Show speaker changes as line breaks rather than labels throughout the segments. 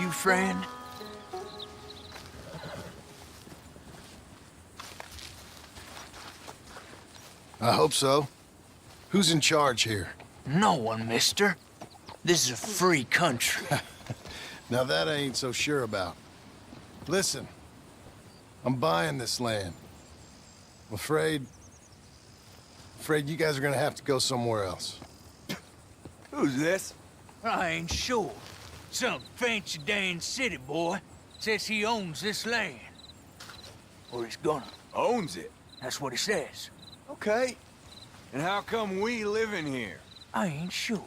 you, friend?
I hope so. Who's in charge here?
No one, mister. This is a free country.
Now that I ain't so sure about. Listen, I'm buying this land. I'm afraid you guys are gonna have to go somewhere else.
Who's this?
I ain't sure. Some fancy Dan city boy says he owns this land. Or he's gonna.
Owns it.
That's what he says.
Okay. And how come we live in here?
I ain't sure.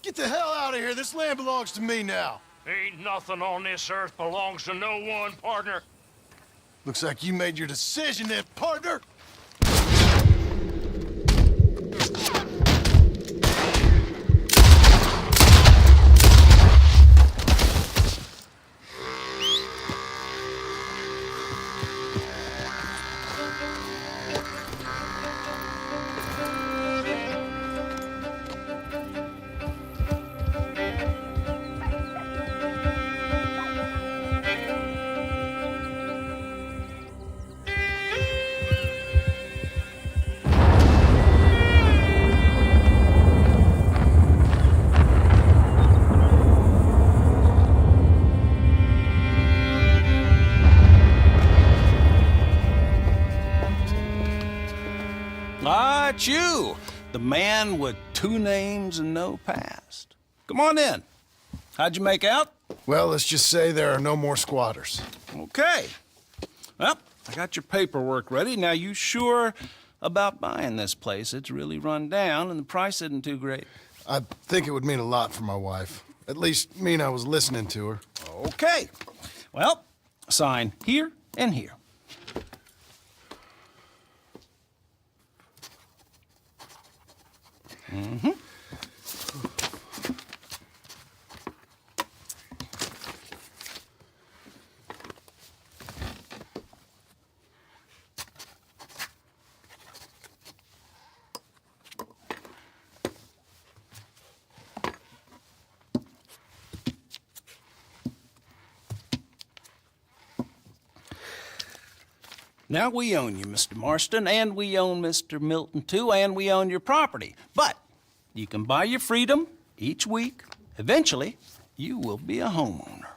Get the hell out of here! This land belongs to me now!
Ain't nothing on this earth belongs to no one, partner.
Looks like you made your decision then, partner!
Ah, it's you, the man with 2 names and no past. Come on in. How'd you make out?
Well, let's just say there are no more squatters.
Okay. Well, I got your paperwork ready. Now, you sure about buying this place? It's really run down, and the price isn't too great.
I think it would mean a lot for my wife. At least mean I was listening to her.
Okay. Well, sign here and here. Mm-hmm. Now, we own you, Mr. Marston, and we own Mr. Milton, too, and we own your property. But you can buy your freedom each week. Eventually, you will be a homeowner.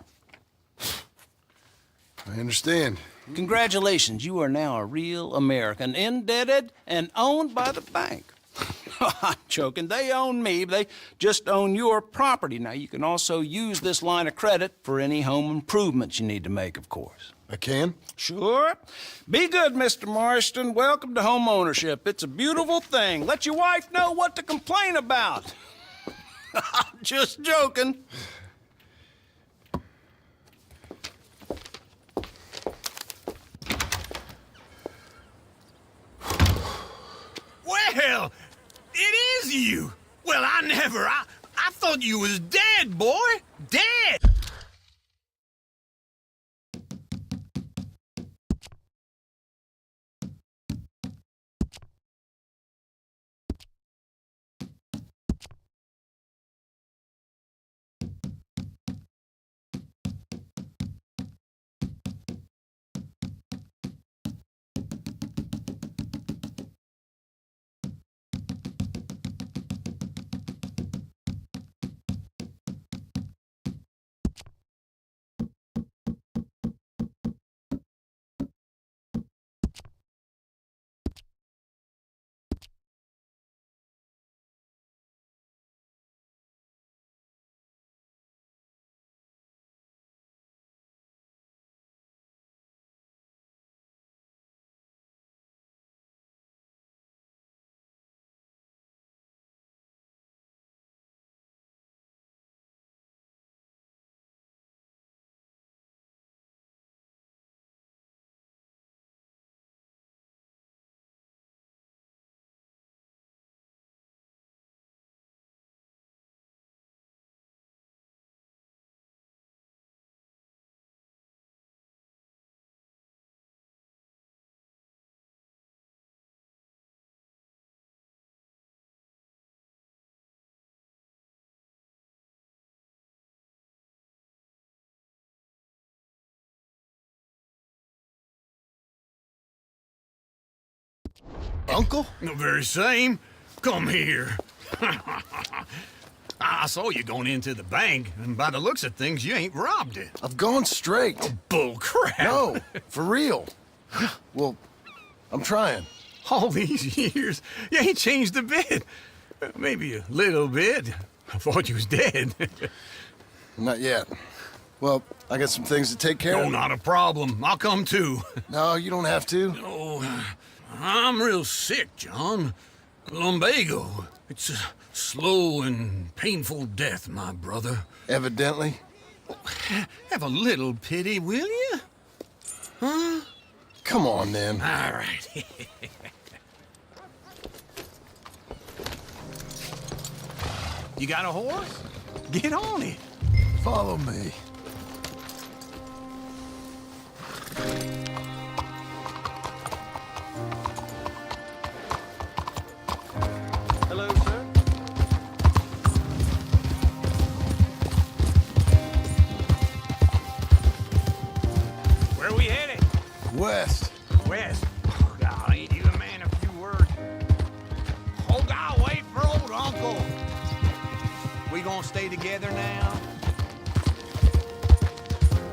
I understand.
Congratulations, you are now a real American, indebted and owned by the bank. I'm joking. They own me. They just own your property. Now, you can also use this line of credit for any home improvements you need to make, of course.
I can?
Sure. Be good, Mr. Marston. Welcome to home ownership. It's a beautiful thing. Let your wife know what to complain about. I'm just joking.
Well, it is you. Well, I thought you was dead, boy. Dead.
Uncle?
The very same. Come here. I saw you going into the bank, and by the looks of things, you ain't robbed it.
I've gone straight.
Bull crap.
No, for real. Well, I'm trying.
All these years, you ain't changed a bit. Maybe a little bit. I thought you was dead.
Not yet. Well, I got some things to take care
No,
of.
not a problem. I'll come too.
No, you don't have to.
Oh, I'm real sick, John. Lumbago. It's a slow and painful death, my brother.
Evidently.
Have a little pity, will you? Huh?
Come on, then.
All right. You got a horse? Get on it.
Follow me.
Hello, sir.
Where we headed?
West.
West. Oh, God, ain't you a man of few words? Oh, God, wait for old uncle. We gonna stay together now?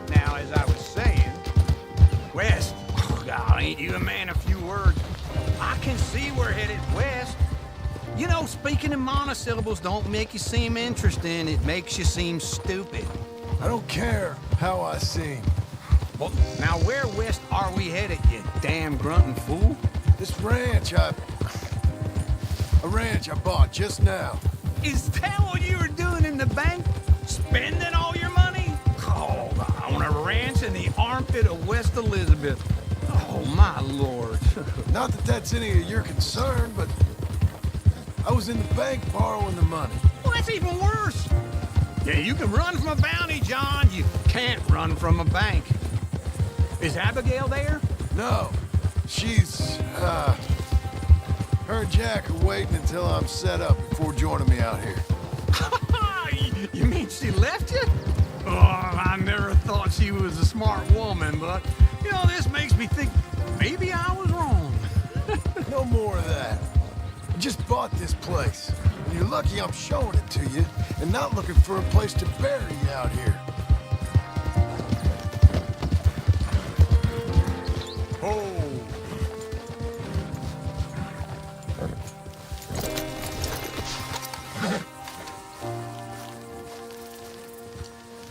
Now, as I was saying, west. Oh, God, ain't you a man of few words? I can see we're headed west. You know, speaking in monosyllables don't make you seem interesting. It makes you seem stupid.
I don't care how I seem.
Well, now where west are we headed, you damn grunting fool?
This ranch I bought just now.
Is that what you were doing in the bank? Spending all your money? Oh, on a ranch in the armpit of West Elizabeth. Oh, my lord.
Not that that's any of your concern, but I was in the bank borrowing the money.
Well, that's even worse. Yeah, you can run from a bounty, John. You can't run from a bank. Is Abigail there?
No, she's, her and Jack are waiting until I'm set up before joining me out here.
You mean she left you? Oh, I never thought she was a smart woman, but, you know, this makes me think maybe I was wrong.
No more of that. I just bought this place. And you're lucky I'm showing it to you and not looking for a place to bury you out here.
Oh.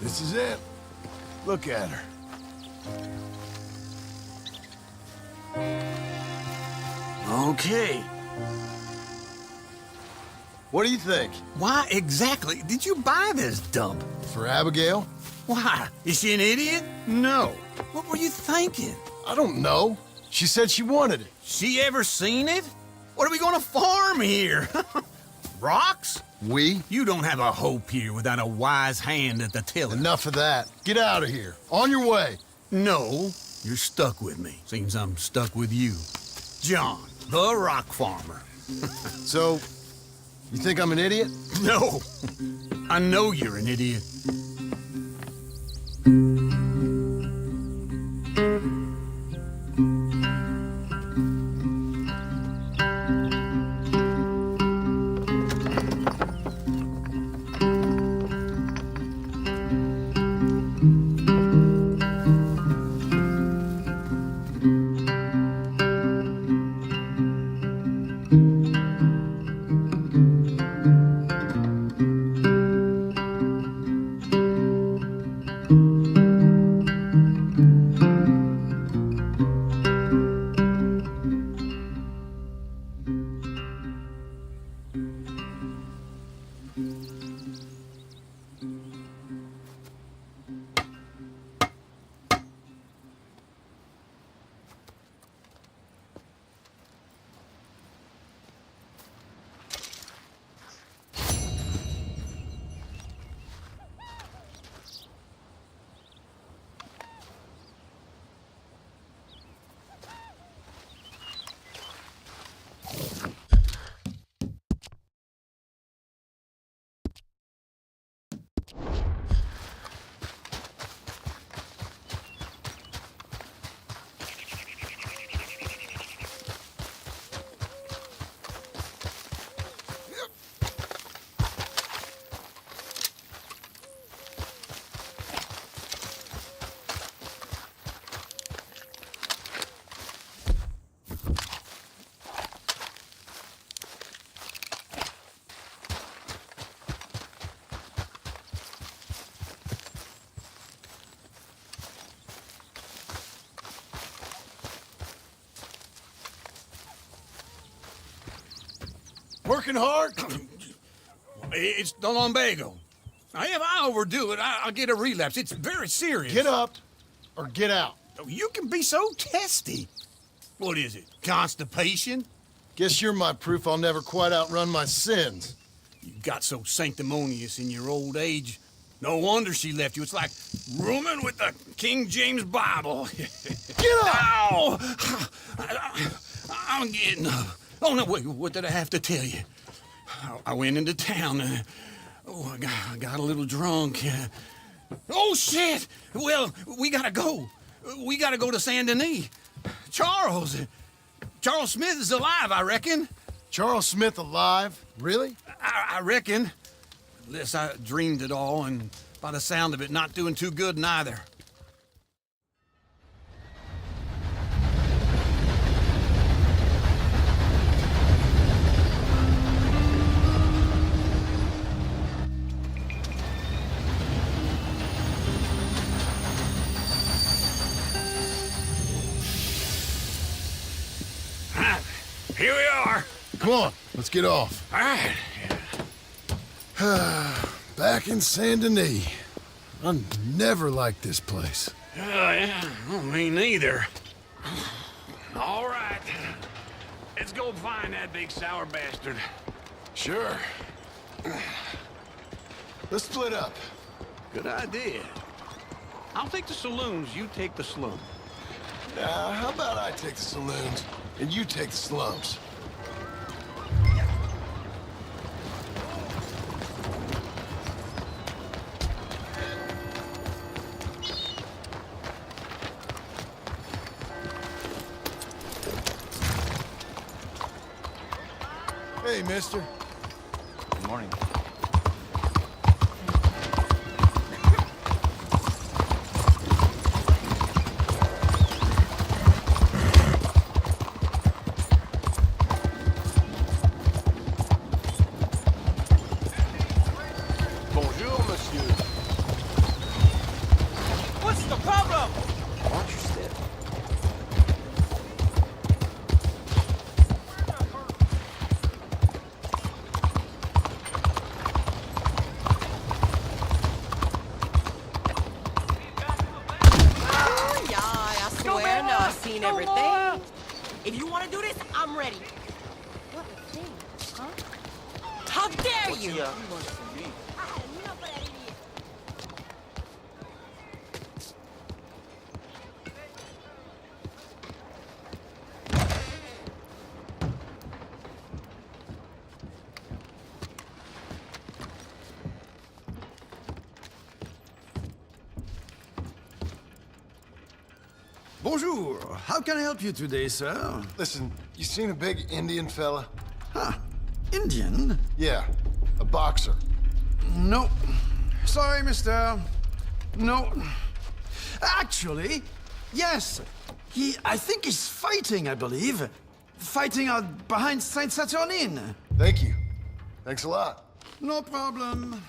This is it. Look at her.
Okay.
What do you think?
Why exactly did you buy this dump?
For Abigail?
Why? Is she an idiot? No. What were you thinking?
I don't know. She said she wanted it.
She ever seen it? What are we gonna farm here? Rocks?
We?
You don't have a hope here without a wise hand at the tiller.
Enough of that. Get out of here. On your way.
No, you're stuck with me. Seems I'm stuck with you. John, the rock farmer.
So, you think I'm an idiot?
No, I know you're an idiot.
Working hard?
It's the lumbago. Now, if I overdo it, I'll get a relapse. It's very serious.
Get up or get out.
You can be so testy. What is it, constipation?
Guess you're my proof I'll never quite outrun my sins.
You got so sanctimonious in your old age. No wonder she left you. It's like rooming with the King James Bible.
Get up!
Ow! I'm getting up. Oh, no, wait, what did I have to tell you? I went into town. I got a little drunk. Oh, shit! Well, we gotta go. We gotta go to Saint Denis. Charles Smith is alive, I reckon.
Charles Smith alive? Really?
I reckon. Unless I dreamed it all, and by the sound of it, not doing too good neither. Here we are.
Come on, let's get off.
All right.
Back in Saint Denis. I never liked this place.
Yeah, well, me neither. All right. Let's go find that big sour bastard.
Sure. Let's split up.
Good idea. I'll take the saloons, you take the slum.
Now, how about I take the saloons and you take the slums? Hey, mister.
Good morning.
Bonjour, monsieur.
What's the problem?
Watch your step.
Oh, yeah, I swear, no, I've seen everything. If you want to do this, I'm ready. What a thing, huh? How dare you?
Bonjour. How can I help you today, sir?
Listen, you seen a big Indian fella?
Huh. Indian?
Yeah, a boxer.
No. Sorry, mister. No. Actually, yes. I think he's fighting, I believe. Fighting out behind Saint Saturnine.
Thank you. Thanks a lot.
No problem.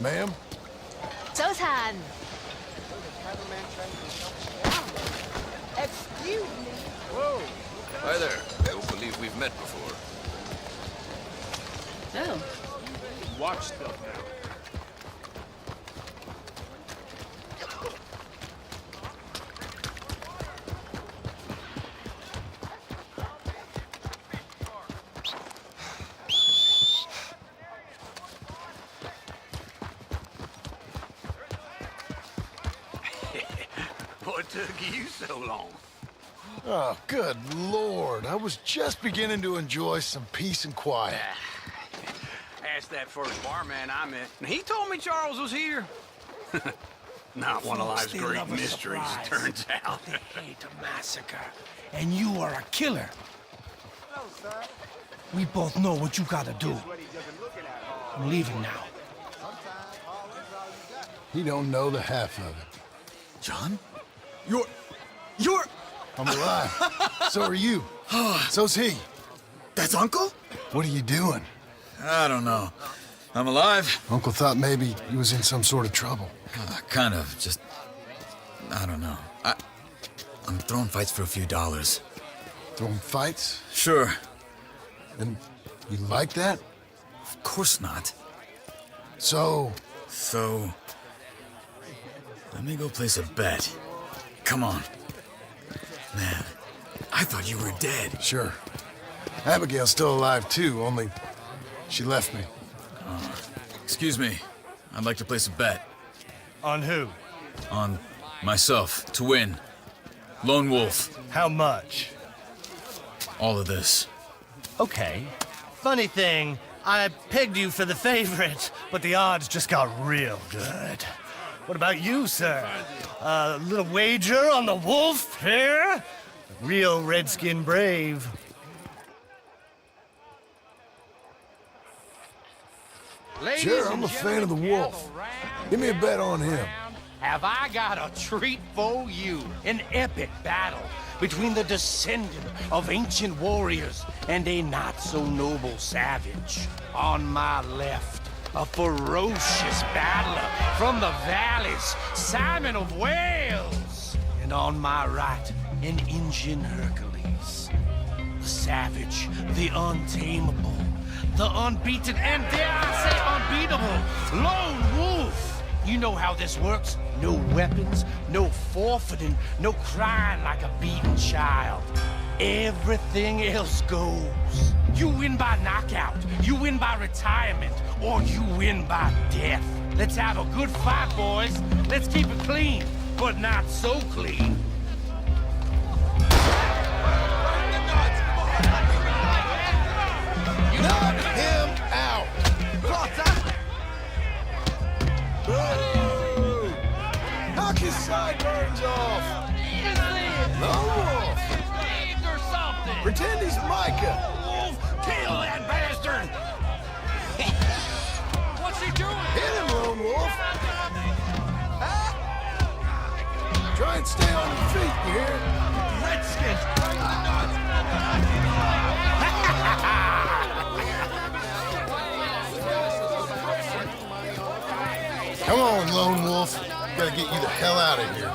Ma'am?
早晨. Excuse me.
Hi there. I don't believe we've met before.
Oh.
Watch stuff now.
What took you so long?
Oh, good Lord. I was just beginning to enjoy some peace and quiet.
Asked that first barman I met, and he told me Charles was here. Not one of life's
Still
great
love a
mysteries,
surprise.
turns out.
They hate a massacre, and you are a killer. We both know what you gotta do. I'm leaving now.
He don't know the half of it.
John? You're...
I'm alive. So are you. So's he.
That's Uncle?
What are you doing?
I don't know. I'm alive.
Uncle thought maybe he was in some sort of trouble.
Kind of, just... I don't know. I'm throwing fights for a few dollars.
Throwing fights?
Sure.
And you like that?
Of course not.
So,
let me go place a bet. Come on. Man, I thought you were dead.
sure. Abigail's still alive too, only she left me.
Excuse me. I'd like to place a bet.
On who?
On myself, to win. Lone Wolf.
How much?
All of this.
Okay. Funny thing, I pegged you for the favorite, but the odds just got real good. What about you, sir? A little wager on the wolf here? Real redskin brave.
Sure, I'm a fan of the wolf. Give me a bet on him.
Have I got a treat for you? An epic battle between the descendant of ancient warriors and a not-so-noble savage. On my left, a ferocious battler from the valleys, Simon of Wales. And on my right, an Indian Hercules. The savage, the untamable, the unbeaten, and dare I say unbeatable, Lone Wolf. You know how this works. No weapons, no forfeiting, no crying like a beaten child. Everything else goes. You win by knockout, you win by retirement, or you win by death. Let's have a good fight, boys. Let's keep it clean, but not so clean.
Knock him out! Boo! Knock his sideburns off! Lone Wolf!
Or something!
Pretend he's Micah!
Wolf, kill that bastard! What's he doing?
Hit him, Lone Wolf! Try and stay on your feet, you hear?
Redskins!
Come on, Lone Wolf. Gotta get you the hell out of here.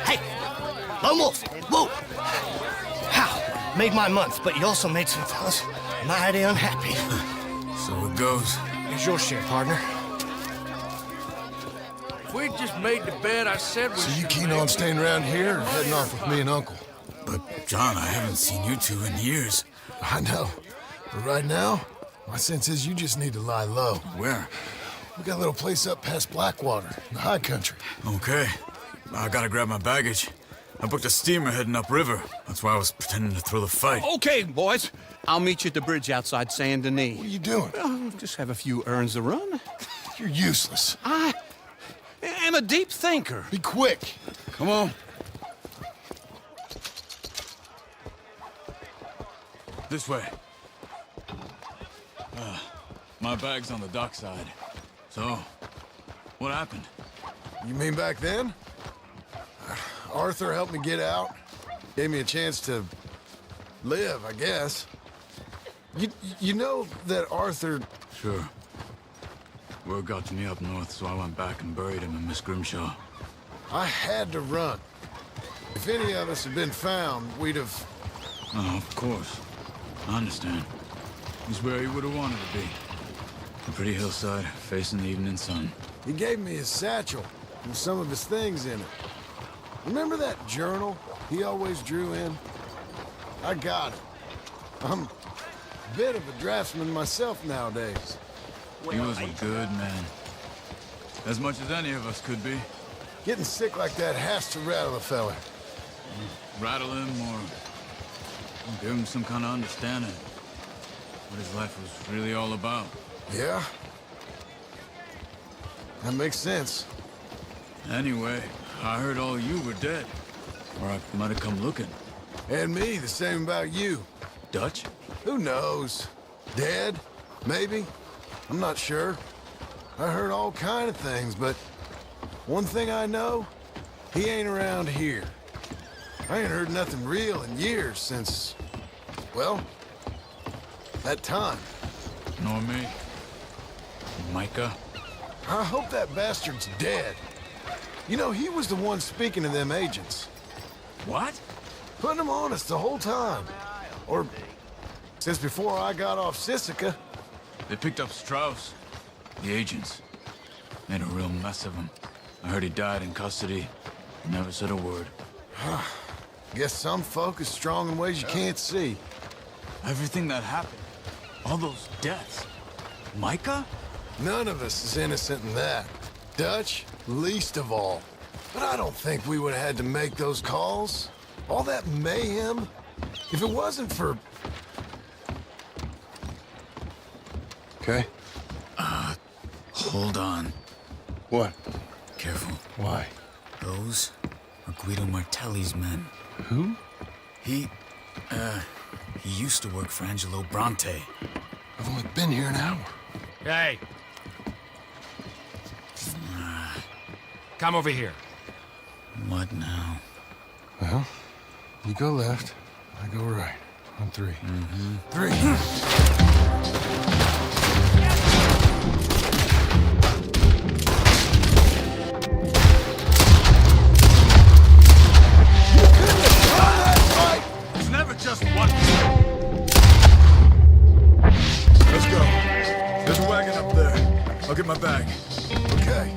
Hey, Lone Wolf, whoa! How? Made my month, but you also made some fellas mighty unhappy.
So it goes.
Here's your share, partner.
If we'd just made the bet I said we
So you
should
keen
make,
on staying around here or heading off with me and Uncle?
But, John, I haven't seen you two in years.
I know. But right now, my sense is you just need to lie low.
Where?
We got a little place up past Blackwater, in the high country.
Okay. I gotta grab my baggage. I booked a steamer heading upriver. That's why I was pretending to throw the fight.
Okay, boys. I'll meet you at the bridge outside Saint Denis.
What are you doing?
Just have a few errands to run.
You're useless.
I am a deep thinker.
Be quick.
Come on. This way. My bag's on the dockside. So, what happened?
You mean back then? Arthur helped me get out. Gave me a chance to live, I guess. You know that Arthur...
Sure. Word got to me up north, so I went back and buried him in Miss Grimshaw.
I had to run. If any of us had been found, we'd have...
Oh, of course. I understand. He's where he would have wanted to be. A pretty hillside, facing the evening sun.
He gave me his satchel with some of his things in it. Remember that journal he always drew in? I got it. I'm a bit of a draftsman myself nowadays.
He was a good man. As much as any of us could be.
Getting sick like that has to rattle a fella.
Rattle him or give him some kind of understanding. What his life was really all about.
Yeah? That makes sense.
Anyway, I heard all you were dead. Or I might have come looking.
And me, the same about you.
Dutch?
Who knows? Dead? Maybe? I'm not sure. I heard all kind of things, but one thing I know, he ain't around here. I ain't heard nothing real in years since, well, that time.
Nor me. Micah?
I hope that bastard's dead. You know, he was the one speaking to them agents.
What?
Putting them on us the whole time. Or since before I got off Sisika.
They picked up Strauss. The agents. Made a real mess of him. I heard he died in custody. Never said a word.
Guess some folk is strong in ways you can't see.
Everything that happened. All those deaths. Micah?
None of us is innocent in that. Dutch, least of all. But I don't think we would have had to make those calls. All that mayhem. If it wasn't for... Okay.
Hold on.
What?
Careful.
Why?
Those are Guido Martelli's men.
Who?
He used to work for Angelo Bronte.
I've only been here an hour.
Hey. Come over here.
What now?
Well, you go left, I go right. On three. Three.
It's never just one.
Let's go. There's a wagon up there. I'll get my bag.
Okay.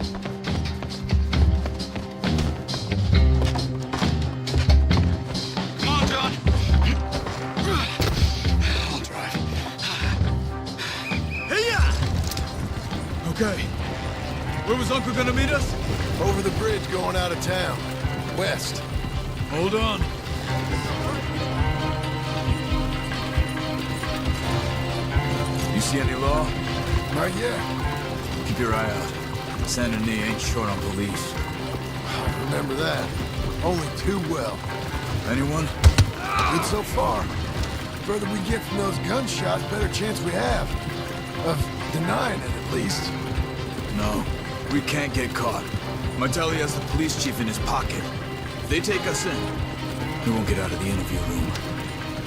Come on, John. I'll drive. Hey-ya!
Okay. Where was Uncle gonna meet us?
Over the bridge going out of town. West.
Hold on. You see any law?
Not yet.
Keep your eye out. Saint Denis ain't short on police.
I remember that. Only too well.
Anyone?
Good so far. The further we get from those gunshots, better chance we have. Of denying it, at least.
No. We can't get caught. Martelli has the police chief in his pocket. If they take us in, he won't get out of the interview room.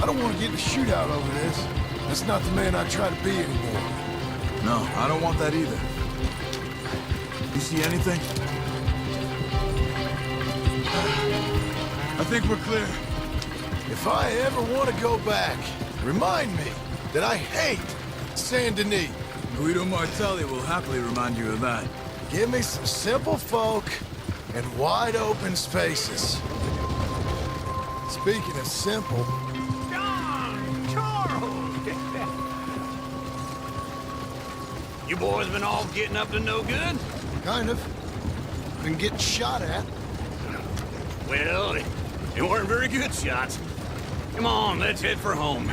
I don't want to get in a shootout over this. That's not the man I try to be anymore.
No, I don't want that either. You see anything? I think we're clear.
If I ever want to go back, remind me that I hate Saint Denis.
Guido Martelli will happily remind you of that.
Give me some simple folk and wide open spaces. Speaking of simple,
John! Charles! You boys been all getting up to no good?
kind of. Been getting shot at.
Well, they weren't very good shots. Come on, let's head for home.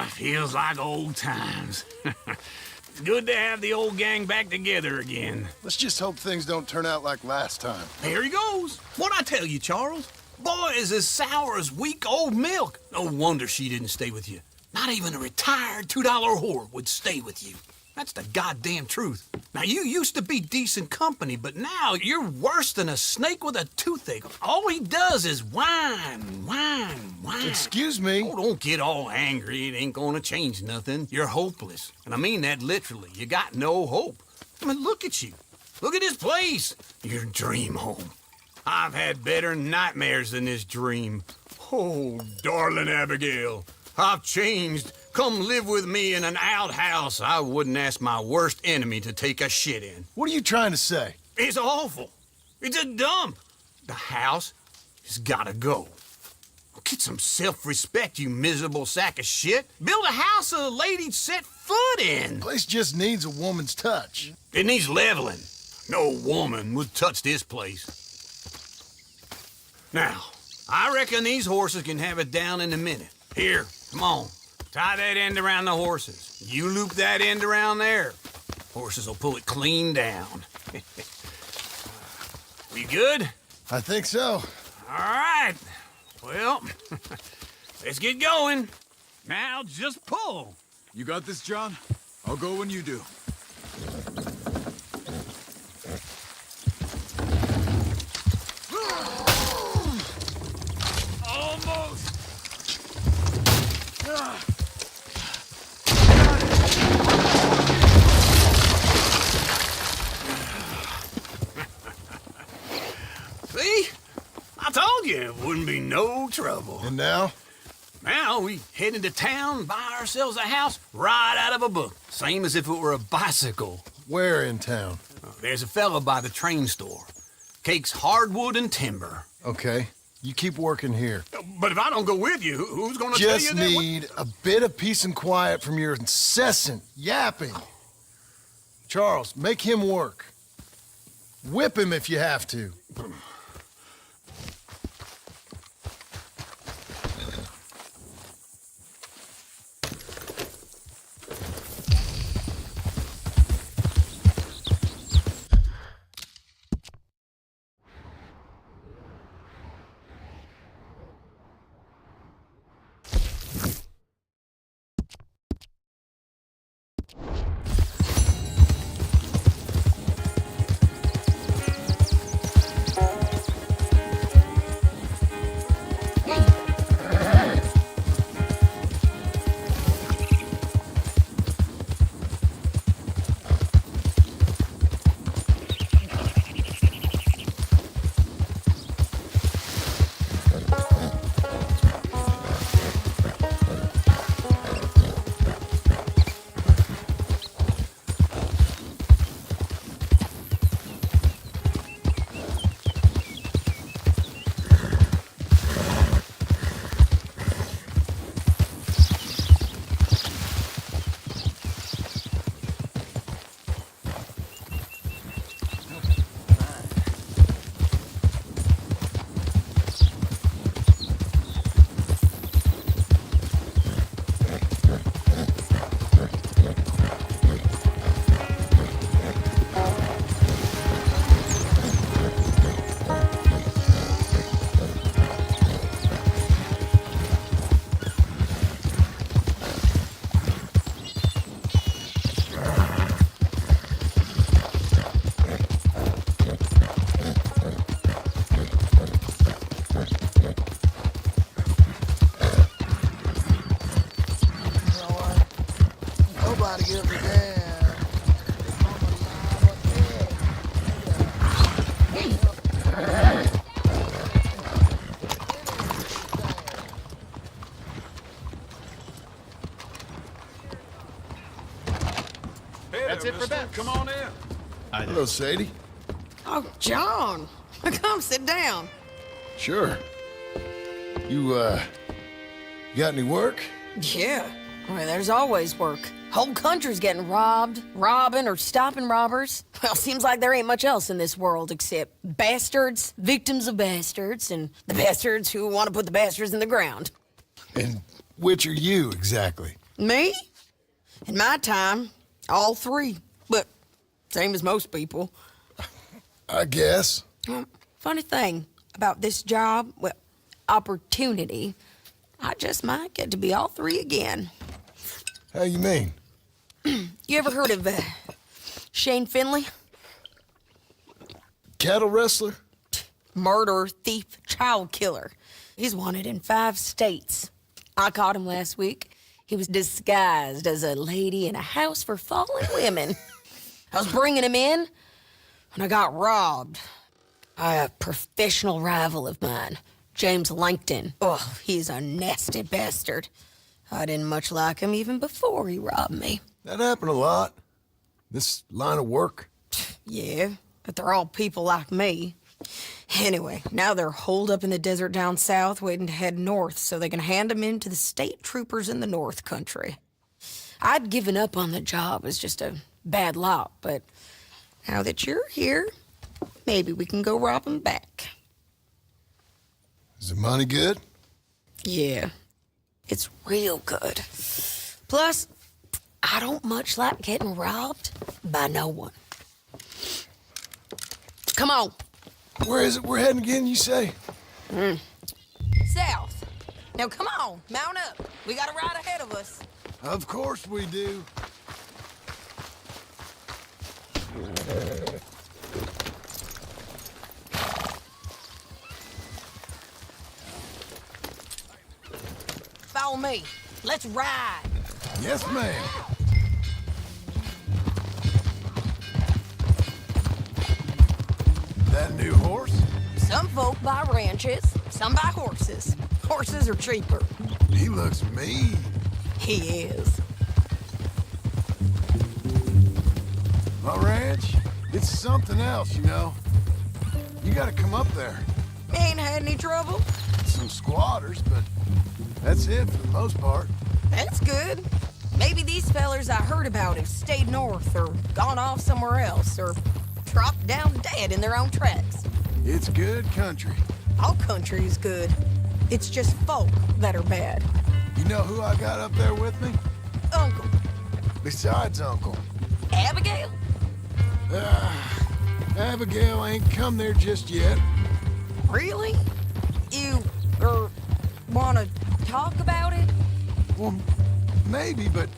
Feels like old times. Good to have the old gang back together again.
Let's just hope things don't turn out like last time.
There he goes. What'd I tell you, Charles? Boy is as sour as weak old milk. No wonder she didn't stay with you. Not even a retired $2 whore would stay with you. That's the goddamn truth. Now, you used to be decent company, but now you're worse than a snake with a toothache. All he does is whine, whine, whine.
Excuse me?
Oh, don't get all angry. It ain't gonna change nothing. You're hopeless. And I mean that literally. You got no hope. I mean, look at you. Look at this place. Your dream home. I've had better nightmares than this dream. Oh, darling Abigail, I've changed. Come live with me in an outhouse I wouldn't ask my worst enemy to take a shit in.
What are you trying to say?
It's awful. It's a dump. The house has gotta go. Get some self-respect, you miserable sack of shit. Build a house a lady'd set foot in.
The place just needs a woman's touch.
It needs leveling. No woman would touch this place. Now, I reckon these horses can have it down in a minute. Here, come on. Tie that end around the horses. You loop that end around there. Horses will pull it clean down. We good?
I think so.
All right. Well, let's get going. Now just pull.
You got this, John? I'll go when you do.
Almost. See? I told you it wouldn't be no trouble.
And now?
Now we head into town, buy ourselves a house right out of a book. Same as if it were a bicycle.
Where in town?
There's a fella by the train store. Cakes hardwood and timber.
Okay. You keep working here.
But if I don't go with you, who's gonna tell you
Just
that?
need a bit of peace and quiet from your incessant yapping. Charles, make him work. Whip him if you have to.
That's it for that. Come on in.
Hello, Sadie.
Oh, John. Come sit down.
Sure. You got any work?
Yeah. Well, there's always work. Whole country's getting robbed, robbing, or stopping robbers. Well, seems like there ain't much else in this world except bastards, victims of bastards, and the bastards who want to put the bastards in the ground.
And which are you, exactly?
Me? In my time, all three. But same as most people.
I guess.
Funny thing about this job, well, opportunity, I just might get to be all three again.
How you mean?
You ever heard of Shane Finley?
Cattle wrestler?
Murderer, thief, child killer. He's wanted in 5 states. I caught him last week. He was disguised as a lady in a house for fallen women. I was bringing him in, and I got robbed by a professional rival of mine, James Langton. Oh, he's a nasty bastard. I didn't much like him even before he robbed me.
That happened a lot. This line of work.
Yeah, but they're all people like me. Anyway, now they're holed up in the desert down south waiting to head north so they can hand them in to the state troopers in the north country. I'd given up on the job as just a bad lot, but now that you're here, maybe we can go rob them back.
Is the money good?
Yeah, it's real good. Plus, I don't much like getting robbed by no one. Come on.
Where is it we're heading again, you say?
South. Now come on, mount up. We got a ride ahead of us.
Of course we do.
Follow me. Let's ride.
Yes, ma'am. That new horse?
Some folk buy ranches, some buy horses. Horses are cheaper.
He looks mean.
He is.
My ranch, it's something else, you know. You gotta come up there.
Ain't had any trouble?
Some squatters, but that's it for the most part.
That's good. Maybe these fellers I heard about have stayed north or gone off somewhere else or dropped down dead in their own tracks.
It's good country.
All country is good. It's just folk that are bad.
You know who I got up there with me?
Uncle.
Besides Uncle.
Abigail?
Abigail ain't come there just yet.
Really? You, wanna talk about it?
Well, maybe, but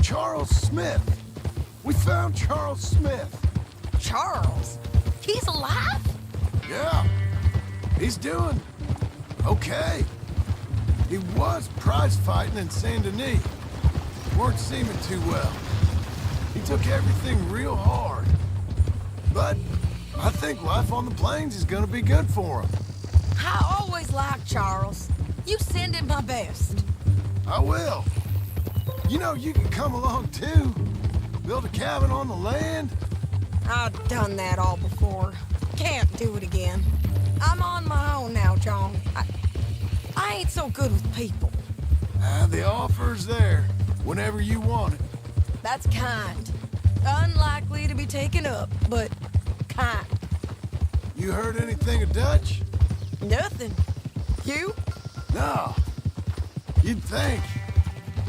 Charles Smith. We found Charles Smith.
Charles? He's alive?
Yeah. He's doing okay. He was prize fighting in Saint Denis. Weren't seeming too well. He took everything real hard. But I think life on the plains is gonna be good for him.
I always liked Charles. You send him my best.
I will. You know, you can come along too. Build a cabin on the land.
I've done that all before. Can't do it again. I'm on my own now, John. I ain't so good with people.
The offer's there, whenever you want it.
That's kind. Unlikely to be taken up, but kind.
You heard anything of Dutch?
Nothing. You?
No. You'd think.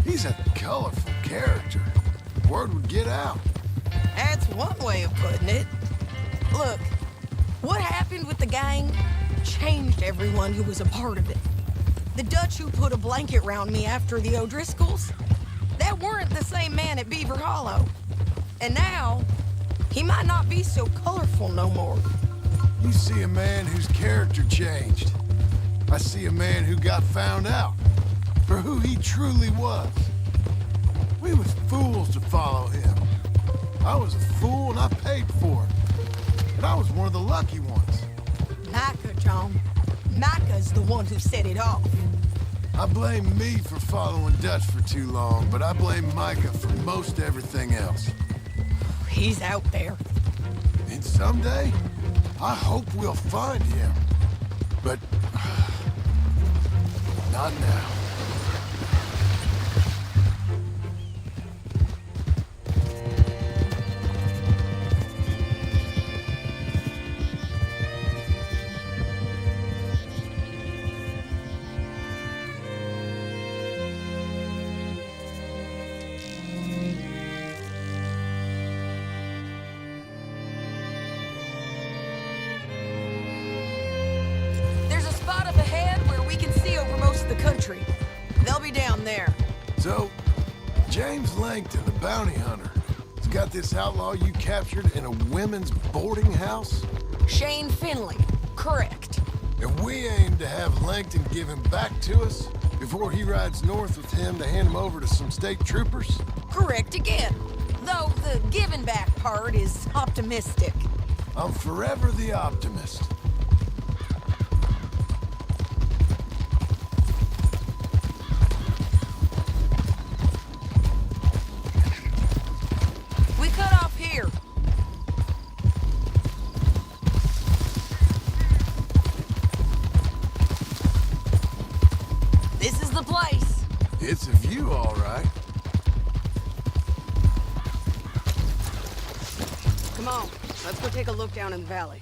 He's a colorful character. Word would get out.
That's one way of putting it. Look, what happened with the gang changed everyone who was a part of it. The Dutch who put a blanket round me after the O'Driscolls, that weren't the same man at Beaver Hollow. And now, he might not be so colorful no more.
You see a man whose character changed. I see a man who got found out for who he truly was. We was fools to follow him. I was a fool and I paid for it. But I was one of the lucky ones.
Micah, John. Micah's the one who set it off.
I blame me for following Dutch for too long, but I blame Micah for most everything else.
He's out there.
And someday, I hope we'll find him. But not now.
There's a spot up ahead where we can see over most of the country. They'll be down there.
So, James Langton, the bounty hunter, has got this outlaw you captured in a women's boarding house?
Shane Finley, correct.
And we aim to have Langton give him back to us before he rides north with him to hand him over to some state troopers?
Correct again. Though the giving back part is optimistic.
I'm forever the optimist.
We cut off here. This is the place.
It's a view, all right.
Come on, let's go take a look down in the valley.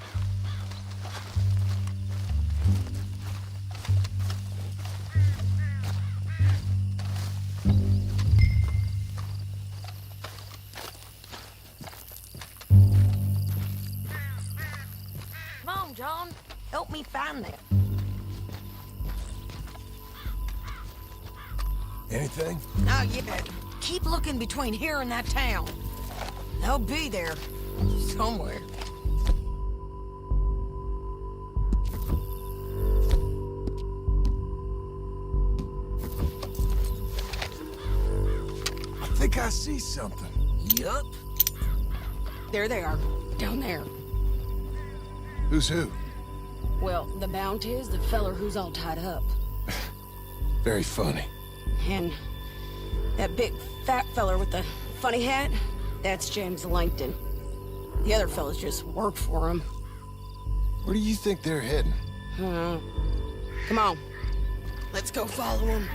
Come on, John. Help me find them.
Anything?
Not yet. Keep looking between here and that town. They'll be there. Somewhere.
I think I see something.
Yup. There they are. Down there.
Who's who?
Well, the bounty is the feller who's all tied up.
Very funny.
And that big fat feller with the funny hat, that's James Langton. The other fellas just work for him.
Where do you think they're heading?
Come on. Let's go follow him.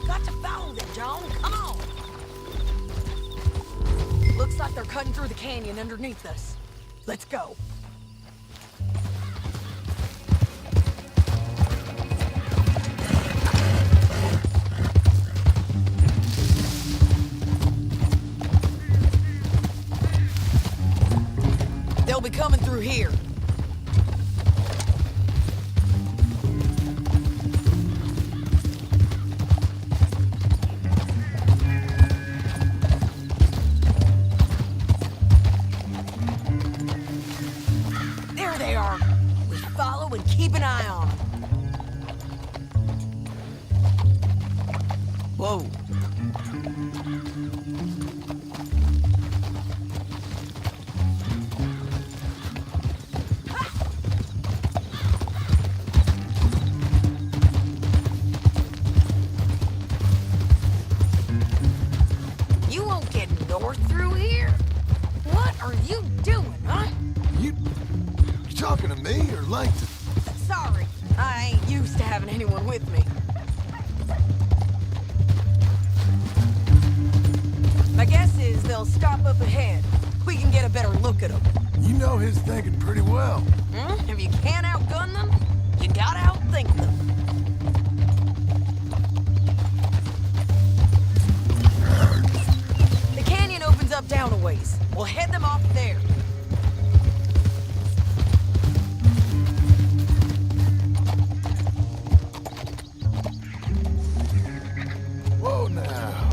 Got to follow them, John. Come on. Looks like they're cutting through the canyon underneath us. Let's go. They'll be coming through here. There they are. We follow and keep an eye on them. Whoa. You won't get north through here? What are you doing, huh?
You talking to me or Langton?
Sorry, I ain't used to having anyone with me. My guess is they'll stop up ahead. We can get a better look at them.
You know his thinking pretty well.
If you can't outgun them, you gotta outthink them. The canyon opens up down a ways. We'll head them off there.
Whoa now.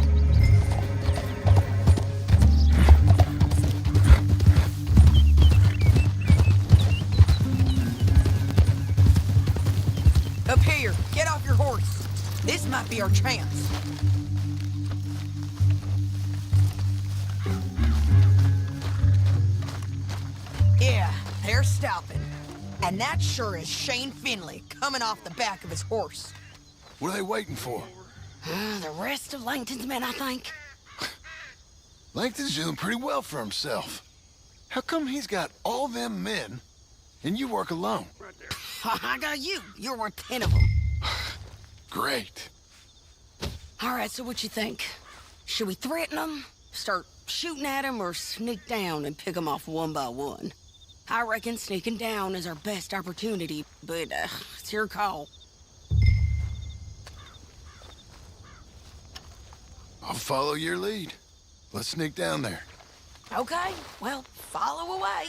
Up here, get off your horse. This might be our chance. Yeah, they're stopping. And that sure is Shane Finley coming off the back of his horse.
What are they waiting for?
The rest of Langton's men, I think.
Langton's doing pretty well for himself. How come he's got all them men and you work alone?
I got you. You're worth 10 of them.
Great.
All right, so what you think? Should we threaten them, start shooting at them, or sneak down and pick them off one by one? I reckon sneaking down is our best opportunity, but it's your call.
I'll follow your lead. Let's sneak down there.
Okay, well, follow away.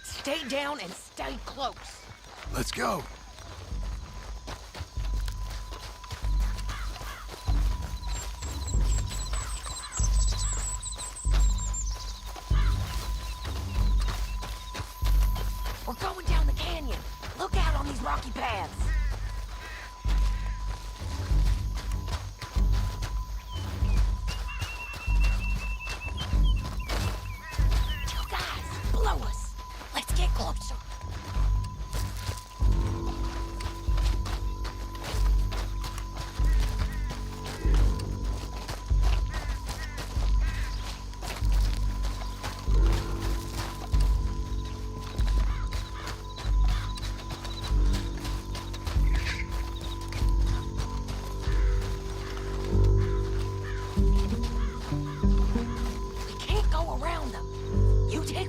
Stay down and stay close.
Let's go.
We're going down the canyon. Look out on these rocky paths. You guys, blow us. Let's get closer.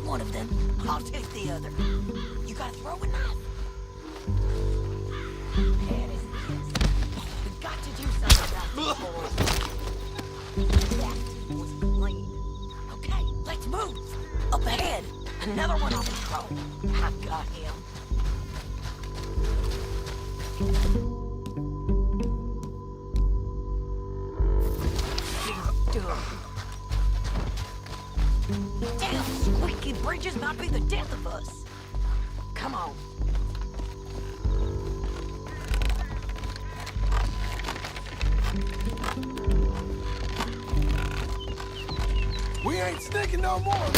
One of them, I'll take the other. You gotta throw a knife. Bad as it is, we got to do something about this boy. That was clean. Okay, let's move. Up ahead, another one on patrol. I've got him. He's done. Damn, squeaky bridges might be the death of us. Come on.
We ain't sneaking no more.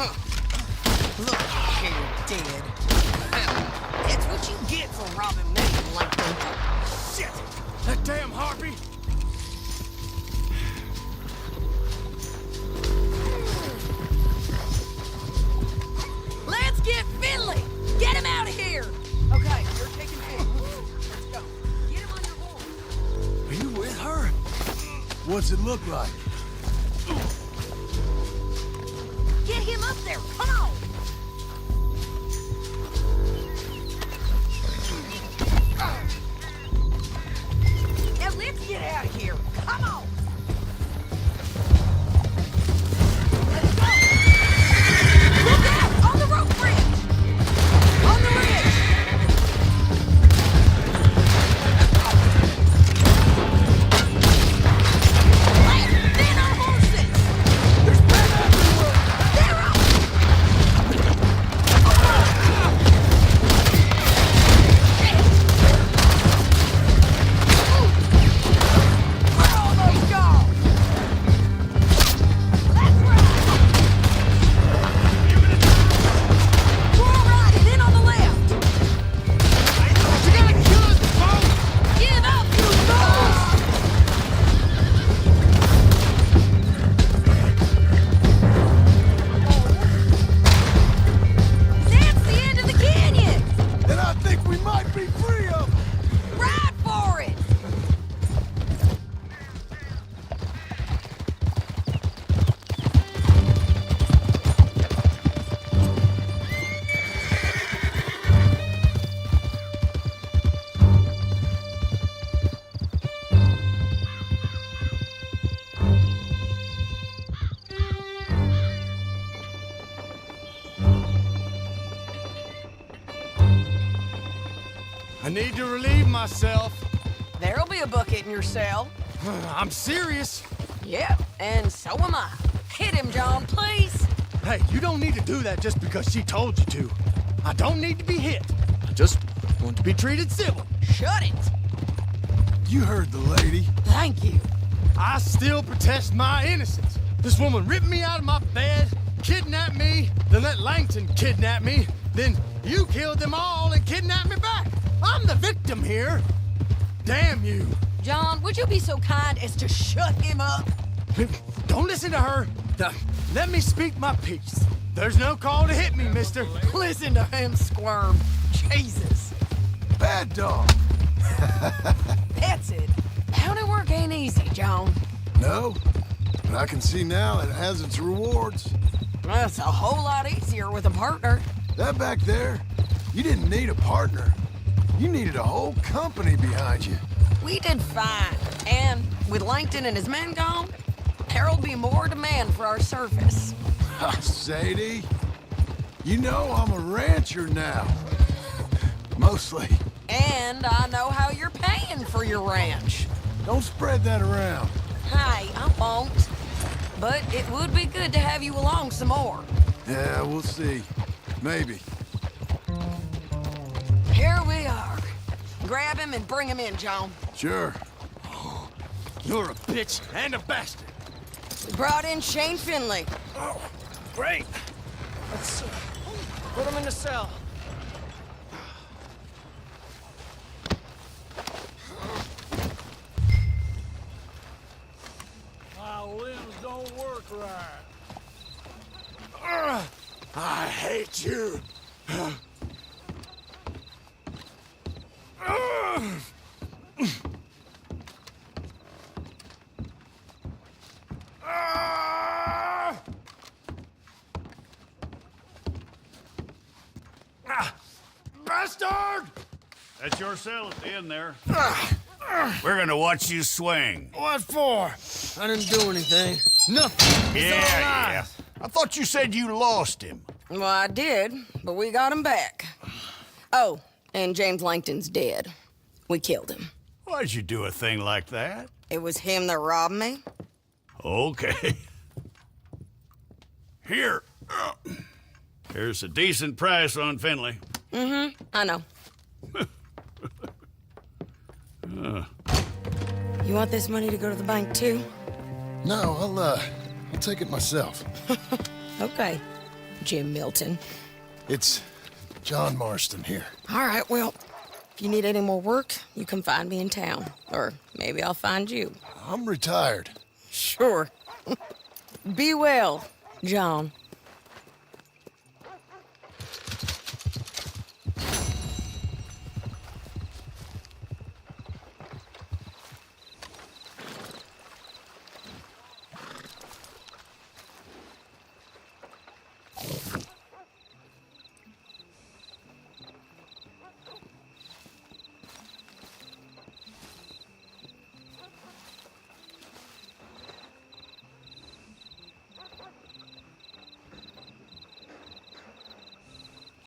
Look here, dead. That's what you get for robbing me, Lincoln.
Shit! That damn harpy!
Let's get Finley! Get him out of here! Okay, you're taking Finley. Let's go. Get him on your horse.
Are you with her? What's it look like?
Get him up there! Come on! Now let's get out of here! Come on! Let's go! Look out! On the rope bridge! On the ridge! Left, then our horses! There's men everywhere! They're out! We're almost gone! Let's ride! We're all right, and then on the left!
You gotta kill us, folks!
Give up, you fools! That's the end of the canyon!
And I think we might be free of them.
Ride for it!
I need to relieve myself.
There'll be a bucket in your cell.
I'm serious.
Yeah, and so am I. Hit him, John, please.
Hey, you don't need to do that just because she told you to. I don't need to be hit. I just want to be treated civil.
Shut it.
You heard the lady.
Thank you.
I still protest my innocence. This woman ripped me out of my bed, kidnapped me, then let Langton kidnap me, then you killed them all and kidnapped me back. I'm the victim here. Damn you.
John, would you be so kind as to shut him up?
Don't listen to her. Let me speak my piece. There's no call to hit me, mister.
Listen to him squirm. Jesus.
Bad dog.
That's it. Bounty work ain't easy, John.
No, but I can see now it has its rewards.
That's a whole lot easier with a partner.
That back there, you didn't need a partner. You needed a whole company behind you.
We did fine. And with Langton and his men gone, there'll be more demand for our service.
Sadie, you know I'm a rancher now. Mostly.
And I know how you're paying for your ranch.
Don't spread that around.
Hey, I won't. But it would be good to have you along some more.
Yeah, we'll see. Maybe.
Here we are. Grab him and bring him in, John.
Sure.
You're a bitch and a bastard.
We brought in Shane Finley.
Oh, great. Let's put him in the cell.
My limbs don't work right.
I hate you. Bastard!
That's your cell at the end there. We're gonna watch you swing.
What for? I didn't do anything. Nothing. It's all lies.
I thought you said you lost him.
Well, I did, but we got him back. Oh, and James Langton's dead. We killed him.
Why'd you do a thing like that?
It was him that robbed me.
Okay. Here. Here's a decent price on Finley.
I know. You want this money to go to the bank, too?
No, I'll take it myself.
Okay. Jim Milton.
It's John Marston here.
All right, well, if you need any more work, you can find me in town. Or maybe I'll find you.
I'm retired.
Sure. Be well, John.